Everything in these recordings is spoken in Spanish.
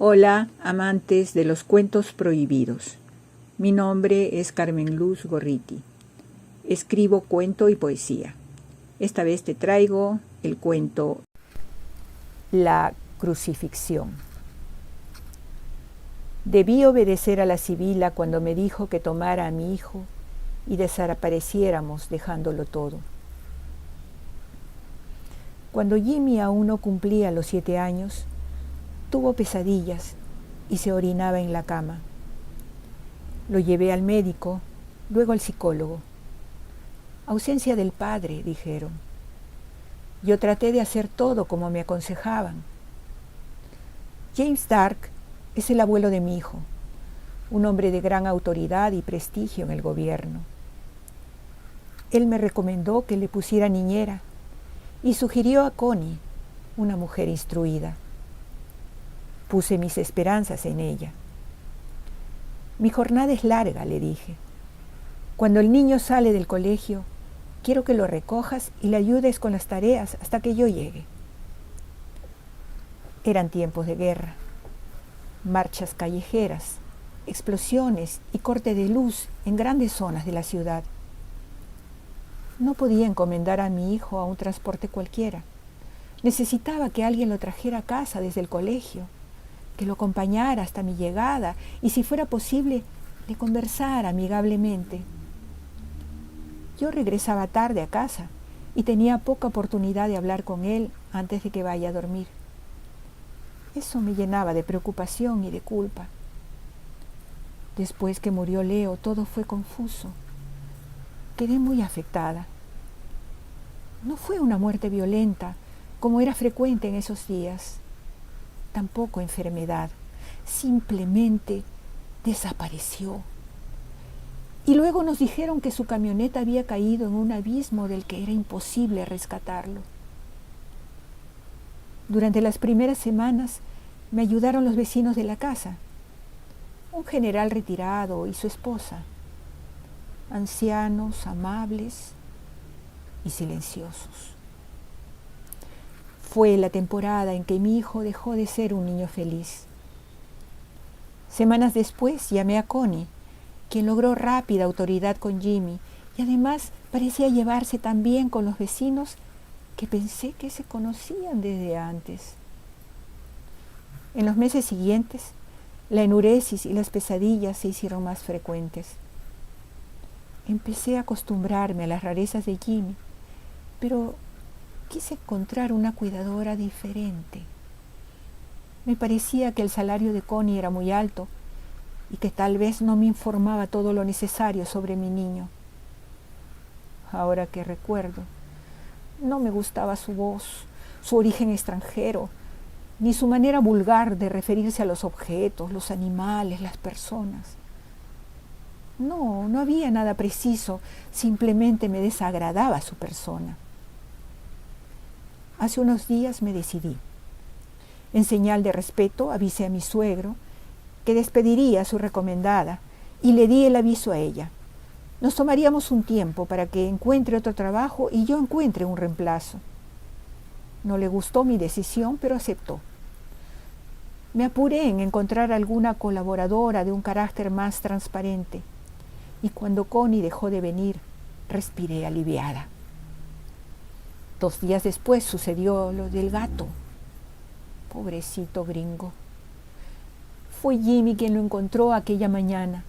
Hola, amantes de los cuentos prohibidos. Mi nombre es Carmen Luz Gorriti. Escribo cuento y poesía. Esta vez te traigo el cuento La crucifixión. Debí obedecer a la sibila cuando me dijo que tomara a mi hijo y desapareciéramos dejándolo todo. Cuando Jimmy aún no cumplía los 7 años, tuvo pesadillas y se orinaba en la cama. Lo llevé al médico, luego al psicólogo. Ausencia del padre, dijeron. Yo traté de hacer todo como me aconsejaban. James Dark es el abuelo de mi hijo, un hombre de gran autoridad y prestigio en el gobierno. Él me recomendó que le pusiera niñera y sugirió a Connie, una mujer instruida. Puse mis esperanzas en ella. Mi jornada es larga, le dije. Cuando el niño sale del colegio, quiero que lo recojas y le ayudes con las tareas hasta que yo llegue. Eran tiempos de guerra, marchas callejeras, explosiones y corte de luz en grandes zonas de la ciudad. No podía encomendar a mi hijo a un transporte cualquiera. Necesitaba que alguien lo trajera a casa desde el colegio, que lo acompañara hasta mi llegada y, si fuera posible, le conversara amigablemente. Yo regresaba tarde a casa y tenía poca oportunidad de hablar con él antes de que vaya a dormir. Eso me llenaba de preocupación y de culpa. Después que murió Leo, todo fue confuso. Quedé muy afectada. No fue una muerte violenta, como era frecuente en esos días. Tampoco enfermedad, simplemente desapareció. Y luego nos dijeron que su camioneta había caído en un abismo del que era imposible rescatarlo. Durante las primeras semanas me ayudaron los vecinos de la casa, un general retirado y su esposa, ancianos, amables y silenciosos. Fue la temporada en que mi hijo dejó de ser un niño feliz. Semanas después llamé a Connie, quien logró rápida autoridad con Jimmy y además parecía llevarse tan bien con los vecinos que pensé que se conocían desde antes. En los meses siguientes, la enuresis y las pesadillas se hicieron más frecuentes. Empecé a acostumbrarme a las rarezas de Jimmy, pero quise encontrar una cuidadora diferente. Me parecía que el salario de Connie era muy alto y que tal vez no me informaba todo lo necesario sobre mi niño. Ahora que recuerdo, no me gustaba su voz, su origen extranjero, ni su manera vulgar de referirse a los objetos, los animales, las personas. No había nada preciso, simplemente me desagradaba su persona. Hace unos días me decidí. En señal de respeto avisé a mi suegro que despediría a su recomendada y le di el aviso a ella. Nos tomaríamos un tiempo para que encuentre otro trabajo y yo encuentre un reemplazo. No le gustó mi decisión, pero aceptó. Me apuré en encontrar alguna colaboradora de un carácter más transparente y cuando Connie dejó de venir, respiré aliviada. 2 días después sucedió lo del gato. Pobrecito gringo. Fue Jimmy quien lo encontró aquella mañana.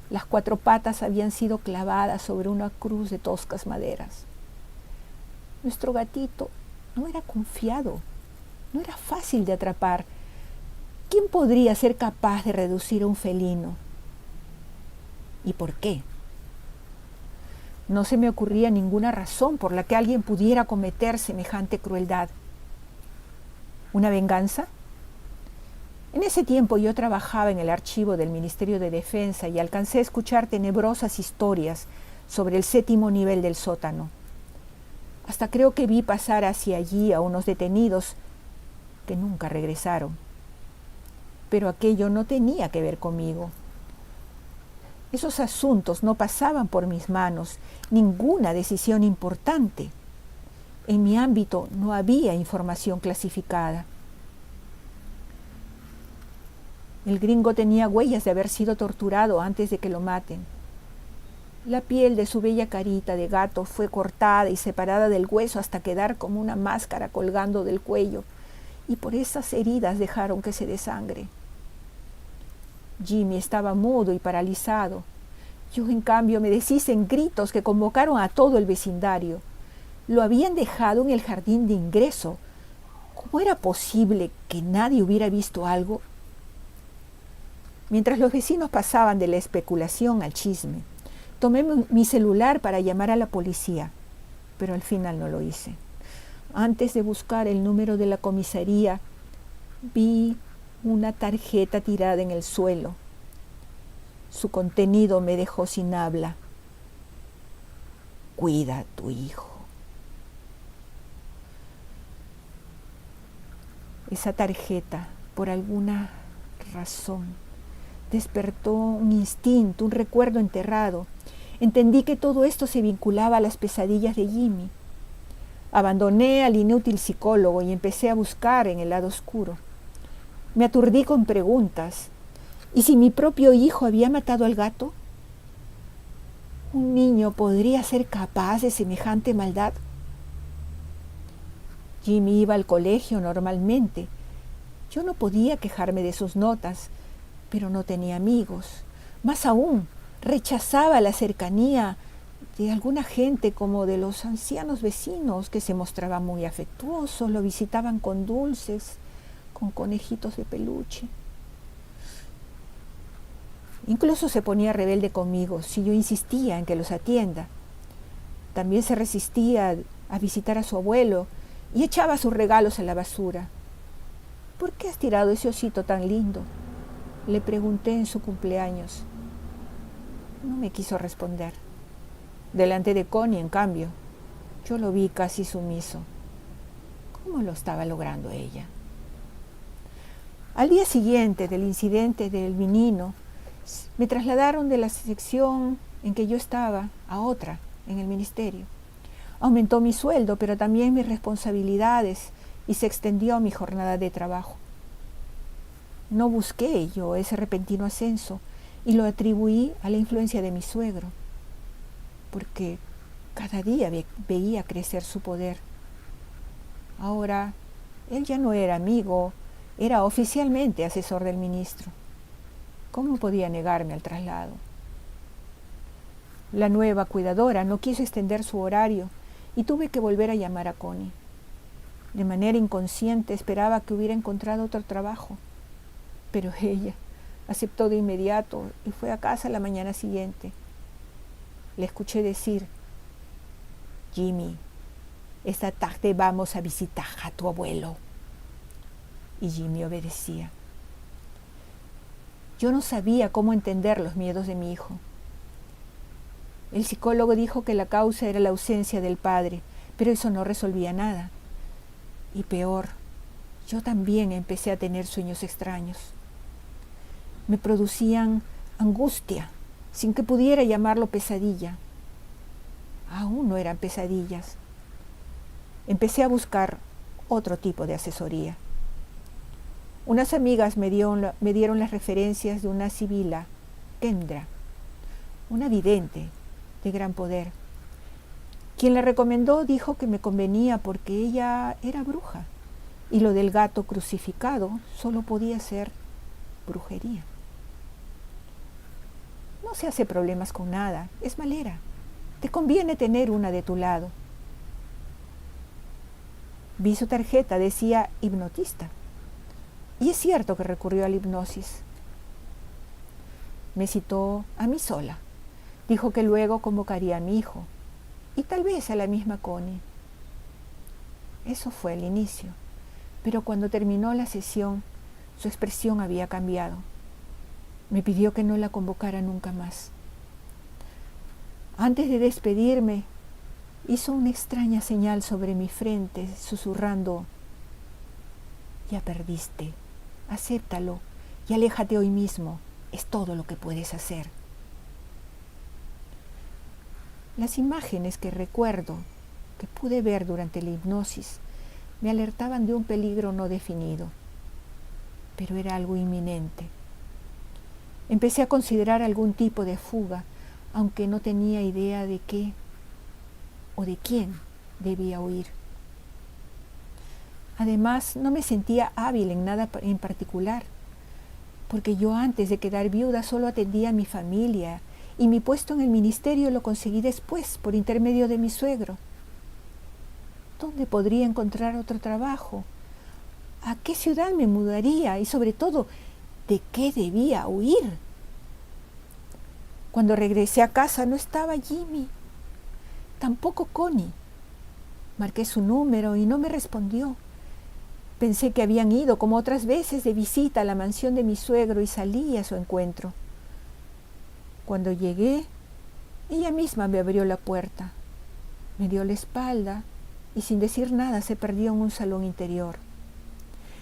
Las 4 patas habían sido clavadas sobre una cruz de toscas maderas. Nuestro gatito no era confiado, no era fácil de atrapar. ¿Quién podría ser capaz de reducir a un felino? ¿Y por qué? No se me ocurría ninguna razón por la que alguien pudiera cometer semejante crueldad. ¿Una venganza? En ese tiempo yo trabajaba en el archivo del Ministerio de Defensa y alcancé a escuchar tenebrosas historias sobre el 7º nivel del sótano. Hasta creo que vi pasar hacia allí a unos detenidos que nunca regresaron. Pero aquello no tenía que ver conmigo. Esos asuntos no pasaban por mis manos, ninguna decisión importante. En mi ámbito no había información clasificada. El gringo tenía huellas de haber sido torturado antes de que lo maten. La piel de su bella carita de gato fue cortada y separada del hueso hasta quedar como una máscara colgando del cuello, y por esas heridas dejaron que se desangre. Jimmy estaba mudo y paralizado. Yo, en cambio, me deshice en gritos que convocaron a todo el vecindario. Lo habían dejado en el jardín de ingreso. ¿Cómo era posible que nadie hubiera visto algo? Mientras los vecinos pasaban de la especulación al chisme, tomé mi celular para llamar a la policía, pero al final no lo hice. Antes de buscar el número de la comisaría, vi una tarjeta tirada en el suelo. Su contenido me dejó sin habla. Cuida a tu hijo. Esa tarjeta, por alguna razón, despertó un instinto, un recuerdo enterrado. Entendí que todo esto se vinculaba a las pesadillas de Jimmy. Abandoné al inútil psicólogo y empecé a buscar en el lado oscuro. Me aturdí con preguntas. ¿Y si mi propio hijo había matado al gato? ¿Un niño podría ser capaz de semejante maldad? Jimmy iba al colegio normalmente. Yo no podía quejarme de sus notas, pero no tenía amigos. Más aún, rechazaba la cercanía de alguna gente, como de los ancianos vecinos, que se mostraban muy afectuosos, lo visitaban con dulces, con conejitos de peluche. Incluso se ponía rebelde conmigo si yo insistía en que los atienda. También se resistía a visitar a su abuelo y echaba sus regalos a la basura. ¿Por qué has tirado ese osito tan lindo?, le pregunté en su cumpleaños. No me quiso responder. Delante de Connie, en cambio, yo lo vi casi sumiso. ¿Cómo lo estaba logrando ella? Al día siguiente del incidente del menino, me trasladaron de la sección en que yo estaba a otra, en el ministerio. Aumentó mi sueldo, pero también mis responsabilidades, y se extendió mi jornada de trabajo. No busqué yo ese repentino ascenso y lo atribuí a la influencia de mi suegro, porque cada día veía crecer su poder. Ahora, él ya no era amigo, era oficialmente asesor del ministro. ¿Cómo podía negarme al traslado? La nueva cuidadora no quiso extender su horario y tuve que volver a llamar a Connie. De manera inconsciente esperaba que hubiera encontrado otro trabajo, pero ella aceptó de inmediato y fue a casa la mañana siguiente. Le escuché decir: Jimmy, esta tarde vamos a visitar a tu abuelo. Y Jimmy obedecía. Yo no sabía cómo entender los miedos de mi hijo. El psicólogo dijo que la causa era la ausencia del padre, pero eso no resolvía nada. Y peor, yo también empecé a tener sueños extraños. Me producían angustia, sin que pudiera llamarlo pesadilla. Aún no eran pesadillas. Empecé a buscar otro tipo de asesoría. Unas amigas me dieron las referencias de una sibila, Kendra, una vidente de gran poder. Quien la recomendó dijo que me convenía porque ella era bruja y lo del gato crucificado solo podía ser brujería. No se hace problemas con nada, es malera. Te conviene tener una de tu lado. Vi su tarjeta, decía hipnotista. Y es cierto que recurrió a la hipnosis. Me citó a mí sola. Dijo que luego convocaría a mi hijo y tal vez a la misma Connie. Eso fue el inicio, pero cuando terminó la sesión, su expresión había cambiado. Me pidió que no la convocara nunca más. Antes de despedirme, hizo una extraña señal sobre mi frente, susurrando: ya perdiste, acéptalo y aléjate hoy mismo, es todo lo que puedes hacer. Las imágenes que recuerdo, que pude ver durante la hipnosis, me alertaban de un peligro no definido, pero era algo inminente. Empecé a considerar algún tipo de fuga, aunque no tenía idea de qué o de quién debía huir. Además, no me sentía hábil en nada en particular, porque yo antes de quedar viuda solo atendía a mi familia y mi puesto en el ministerio lo conseguí después por intermedio de mi suegro. ¿Dónde podría encontrar otro trabajo? ¿A qué ciudad me mudaría? Y sobre todo, ¿de qué debía huir? Cuando regresé a casa no estaba Jimmy, tampoco Connie. Marqué su número y no me respondió. Pensé que habían ido, como otras veces, de visita a la mansión de mi suegro y salí a su encuentro. Cuando llegué, ella misma me abrió la puerta, me dio la espalda y sin decir nada se perdió en un salón interior.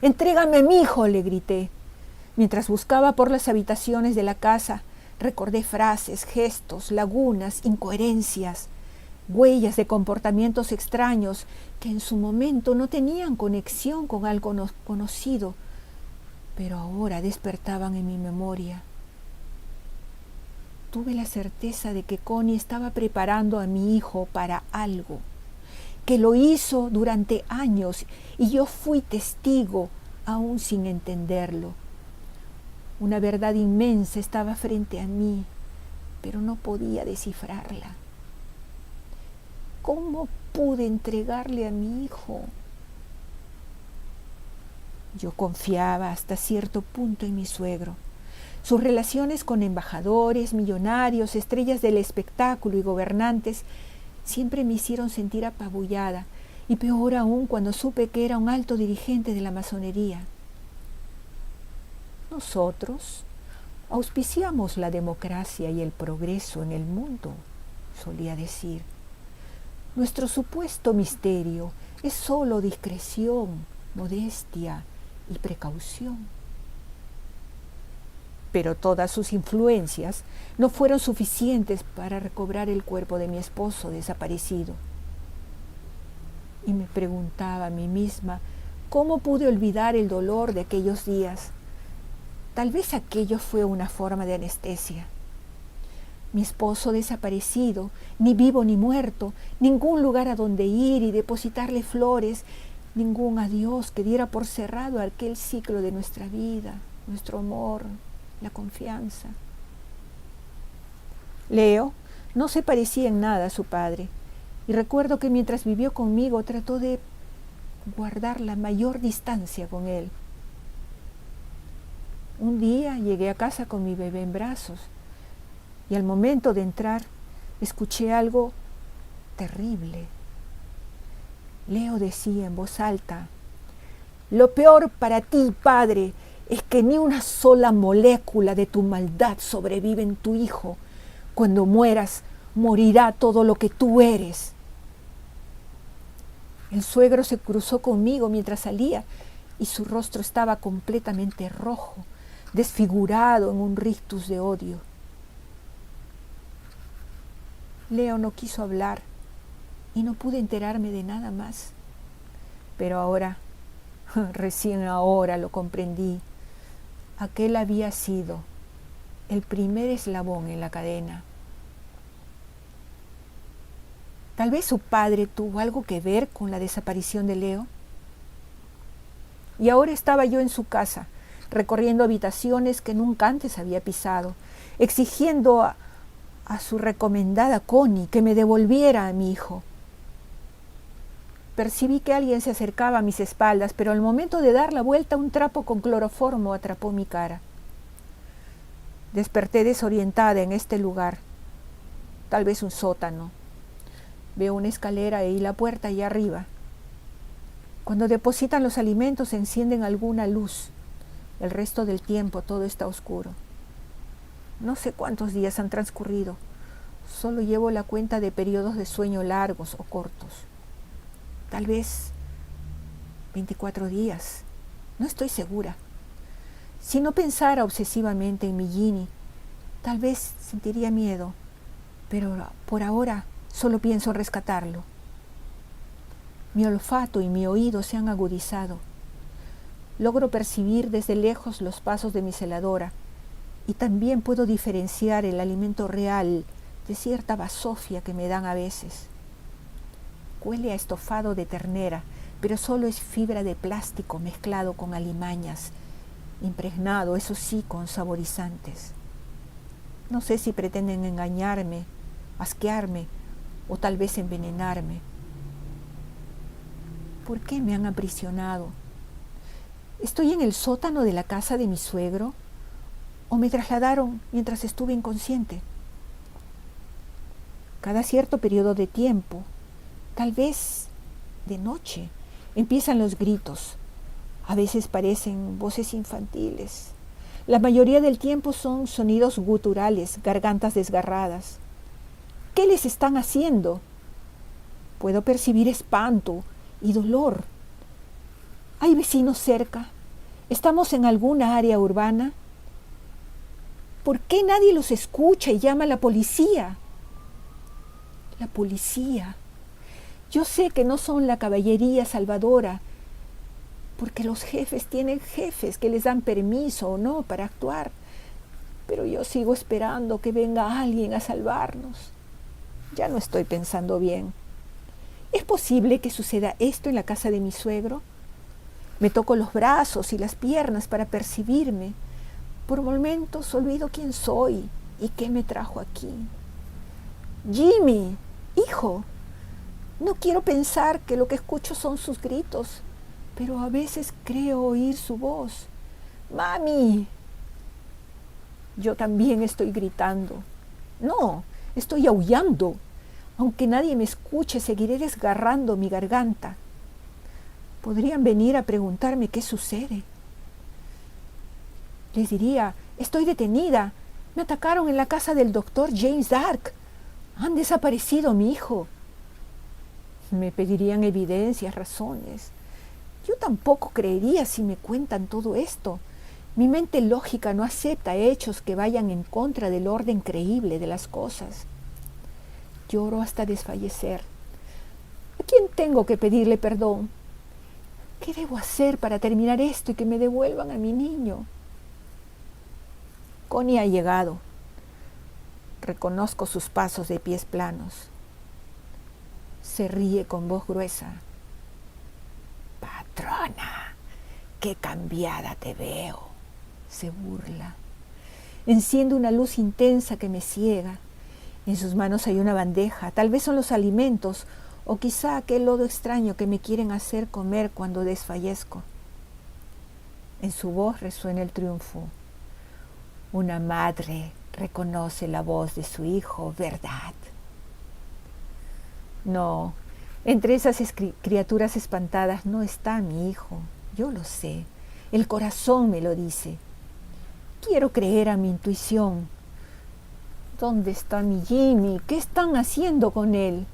«¡Entrégame a mi hijo!», le grité. Mientras buscaba por las habitaciones de la casa, recordé frases, gestos, lagunas, incoherencias, huellas de comportamientos extraños que en su momento no tenían conexión con algo conocido, pero ahora despertaban en mi memoria. Tuve la certeza de que Connie estaba preparando a mi hijo para algo, que lo hizo durante años y yo fui testigo, aún sin entenderlo. Una verdad inmensa estaba frente a mí, pero no podía descifrarla. ¿Cómo pude entregarle a mi hijo? Yo confiaba hasta cierto punto en mi suegro. Sus relaciones con embajadores, millonarios, estrellas del espectáculo y gobernantes siempre me hicieron sentir apabullada, y peor aún cuando supe que era un alto dirigente de la masonería. Nosotros auspiciamos la democracia y el progreso en el mundo, solía decir. Nuestro supuesto misterio es solo discreción, modestia y precaución. Pero todas sus influencias no fueron suficientes para recobrar el cuerpo de mi esposo desaparecido. Y me preguntaba a mí misma cómo pude olvidar el dolor de aquellos días. Tal vez aquello fue una forma de anestesia. Mi esposo desaparecido, ni vivo ni muerto, ningún lugar a donde ir y depositarle flores, ningún adiós que diera por cerrado aquel ciclo de nuestra vida, nuestro amor, la confianza. Leo no se parecía en nada a su padre, y recuerdo que mientras vivió conmigo trató de guardar la mayor distancia con él. Un día llegué a casa con mi bebé en brazos, y al momento de entrar escuché algo terrible. Leo decía en voz alta: «Lo peor para ti, padre, es que ni una sola molécula de tu maldad sobrevive en tu hijo. Cuando mueras, morirá todo lo que tú eres». El suegro se cruzó conmigo mientras salía y su rostro estaba completamente rojo, desfigurado en un rictus de odio. Leo no quiso hablar y no pude enterarme de nada más. Pero ahora, recién ahora lo comprendí. Aquel había sido el primer eslabón en la cadena. Tal vez su padre tuvo algo que ver con la desaparición de Leo. Y ahora estaba yo en su casa, recorriendo habitaciones que nunca antes había pisado, exigiendo a su recomendada Connie que me devolviera a mi hijo. Percibí que alguien se acercaba a mis espaldas, pero al momento de dar la vuelta un trapo con cloroformo atrapó mi cara. Desperté desorientada en este lugar, tal vez un sótano. Veo una escalera y la puerta allá arriba. Cuando depositan los alimentos encienden alguna luz. El resto del tiempo todo está oscuro. No sé cuántos días han transcurrido. Solo llevo la cuenta de periodos de sueño largos o cortos. Tal vez 24 días. No estoy segura. Si no pensara obsesivamente en mi Ginny, tal vez sentiría miedo, pero por ahora solo pienso rescatarlo. Mi olfato y mi oído se han agudizado. Logro percibir desde lejos los pasos de mi celadora y también puedo diferenciar el alimento real de cierta basofia que me dan a veces. Huele a estofado de ternera, pero solo es fibra de plástico mezclado con alimañas, impregnado, eso sí, con saborizantes. No sé si pretenden engañarme, asquearme o tal vez envenenarme. ¿Por qué me han aprisionado? ¿Estoy en el sótano de la casa de mi suegro? ¿O me trasladaron mientras estuve inconsciente? Cada cierto periodo de tiempo, tal vez de noche, empiezan los gritos. A veces parecen voces infantiles. La mayoría del tiempo son sonidos guturales, gargantas desgarradas. ¿Qué les están haciendo? Puedo percibir espanto y dolor. ¿Hay vecinos cerca? ¿Estamos en alguna área urbana? ¿Por qué nadie los escucha y llama a la policía? La policía. Yo sé que no son la caballería salvadora, porque los jefes tienen jefes que les dan permiso o no para actuar, pero yo sigo esperando que venga alguien a salvarnos. Ya no estoy pensando bien. ¿Es posible que suceda esto en la casa de mi suegro? Me toco los brazos y las piernas para percibirme. Por momentos olvido quién soy y qué me trajo aquí. Jimmy, hijo, no quiero pensar que lo que escucho son sus gritos, pero a veces creo oír su voz. ¡Mami! Yo también estoy gritando. No, estoy aullando. Aunque nadie me escuche, seguiré desgarrando mi garganta. Podrían venir a preguntarme qué sucede. Les diría, estoy detenida. Me atacaron en la casa del doctor James Dark. Han desaparecido a mi hijo. Me pedirían evidencias, razones. Yo tampoco creería si me cuentan todo esto. Mi mente lógica no acepta hechos que vayan en contra del orden creíble de las cosas. Lloro hasta desfallecer. ¿A quién tengo que pedirle perdón? ¿Qué debo hacer para terminar esto y que me devuelvan a mi niño? Connie ha llegado. Reconozco sus pasos de pies planos. Se ríe con voz gruesa. Patrona, qué cambiada te veo. Se burla. Enciende una luz intensa que me ciega. En sus manos hay una bandeja. Tal vez son los alimentos o quizá aquel lodo extraño que me quieren hacer comer cuando desfallezco. En su voz resuena el triunfo. Una madre reconoce la voz de su hijo, ¿verdad? No, entre esas criaturas espantadas no está mi hijo. Yo lo sé. El corazón me lo dice. Quiero creer a mi intuición. ¿Dónde está mi Jimmy? ¿Qué están haciendo con él?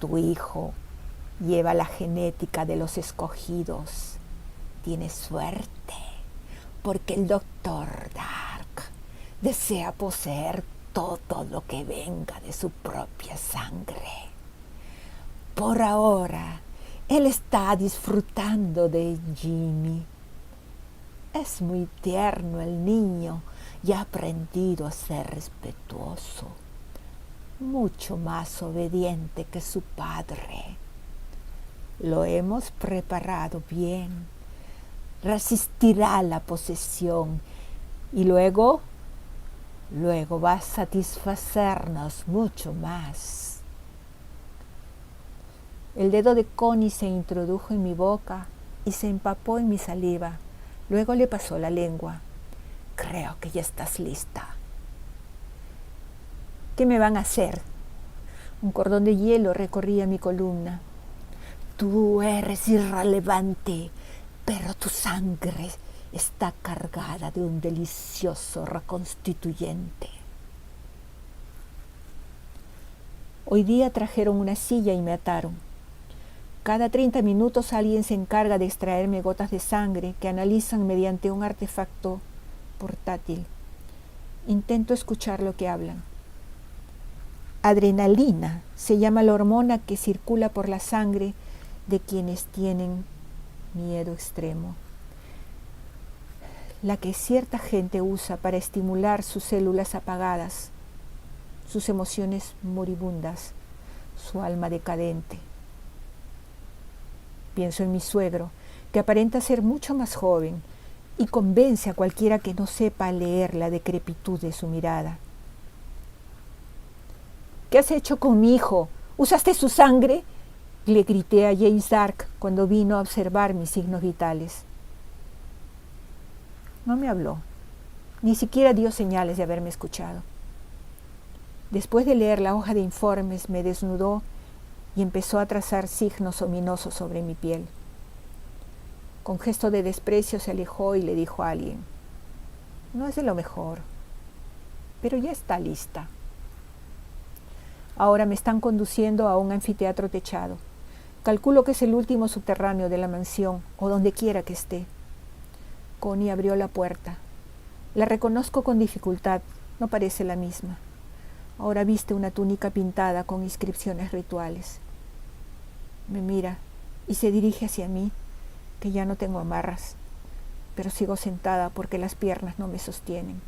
Tu hijo lleva la genética de los escogidos. Tiene suerte, porque el doctor Dark desea poseer todo lo que venga de su propia sangre. Por ahora, él está disfrutando de Jimmy. Es muy tierno el niño y ha aprendido a ser respetuoso, mucho más obediente que su padre. Lo hemos preparado bien. Resistirá la posesión y luego va a satisfacernos mucho más. El dedo de Connie se introdujo en mi boca y se empapó en mi saliva. Luego le pasó la lengua. Creo que ya estás lista. ¿Qué me van a hacer? Un cordón de hielo recorría mi columna. Tú eres irrelevante, pero tu sangre está cargada de un delicioso reconstituyente. Hoy día trajeron una silla y me ataron. Cada 30 minutos alguien se encarga de extraerme gotas de sangre que analizan mediante un artefacto portátil. Intento escuchar lo que hablan. Adrenalina se llama la hormona que circula por la sangre de quienes tienen miedo extremo. la que cierta gente usa para estimular sus células apagadas, sus emociones moribundas, su alma decadente. Pienso en mi suegro, que aparenta ser mucho más joven y convence a cualquiera que no sepa leer la decrepitud de su mirada. ¿Qué has hecho con mi hijo? ¿Usaste su sangre?, le grité a James Dark cuando vino a observar mis signos vitales. No me habló, ni siquiera dio señales de haberme escuchado. Después de leer la hoja de informes, me desnudó y empezó a trazar signos ominosos sobre mi piel. Con gesto de desprecio se alejó y le dijo a alguien: no es de lo mejor, pero ya está lista. Ahora me están conduciendo a un anfiteatro techado. Calculo que es el último subterráneo de la mansión, o donde quiera que esté. Connie abrió la puerta. La reconozco con dificultad, no parece la misma. Ahora viste una túnica pintada con inscripciones rituales. Me mira y se dirige hacia mí, que ya no tengo amarras, pero sigo sentada porque las piernas no me sostienen.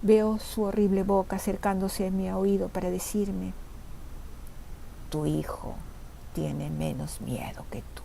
Veo su horrible boca acercándose a mi oído para decirme: tu hijo tiene menos miedo que tú.